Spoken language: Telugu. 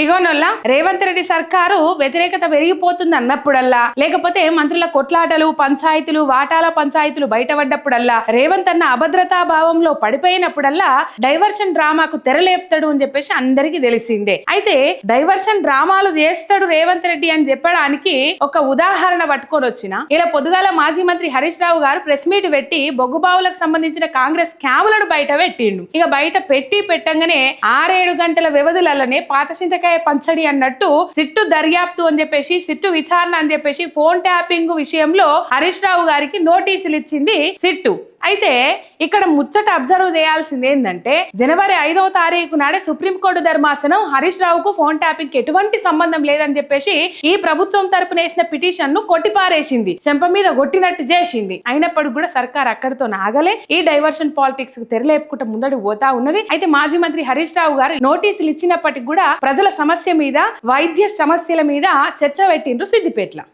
ఇగోనొల్ల రేవంత్ రెడ్డి సర్కారు వ్యతిరేకత పెరిగిపోతుంది అన్నప్పుడల్లా, లేకపోతే మంత్రుల కొట్లాటలు, పంచాయతీలు, వాటాల పంచాయతీలు బయటపడ్డప్పుడల్లా, రేవంత్ అన్న అభద్రతా భావంలో పడిపోయినప్పుడల్లా డైవర్షన్ డ్రామాకు తెరలేపుతాడు అని చెప్పేసి అందరికీ తెలిసిందే. అయితే డైవర్షన్ డ్రామాలు చేస్తాడు రేవంత్ రెడ్డి అని చెప్పడానికి ఒక ఉదాహరణ పట్టుకొని వచ్చిన ఇలా పొద్దుగాల మాజీ మంత్రి హరీష్ రావు గారు ప్రెస్ మీట్ పెట్టి బొగ్గుబావులకు సంబంధించిన కాంగ్రెస్ క్యాములను బయట పెట్టిండు. ఇక బయట పెట్టంగానే 6-7 గంటల వ్యవధులలోనే పాత పంచడి అన్నట్టు సిట్టు దర్యాప్తు అని చెప్పేసి, సిట్టు విచారణ అని చెప్పేసి ఫోన్ ట్యాపింగ్ విషయంలో హరీష్ రావు గారికి నోటీసులు ఇచ్చింది సిట్టు. అయితే ఇక్కడ ముచ్చట అబ్జర్వ్ చేయాల్సింది ఏంటంటే, జనవరి 5వ తారీఖు నాడే సుప్రీంకోర్టు ధర్మాసనం హరీష్ రావుకు ఫోన్ ట్యాపింగ్ ఎటువంటి సంబంధం లేదని చెప్పేసి ఈ ప్రభుత్వం తరపున వేసిన పిటిషన్ ను కొట్టిపారేసింది, చెంప మీద కొట్టినట్టు చేసింది. అయినప్పటికీ కూడా సర్కార్ అక్కడితో ఆగలే, ఈ డైవర్షన్ పాలిటిక్స్ కు తెరలేపుకుంటూ ముందడు పోతా ఉన్నది. అయితే మాజీ మంత్రి హరీష్ రావు గారు నోటీసులు ఇచ్చినప్పటికీ కూడా ప్రజల సమస్య మీద, వైద్య సమస్యల మీద చర్చ పెట్టిండ్రు సిద్దిపేటలో.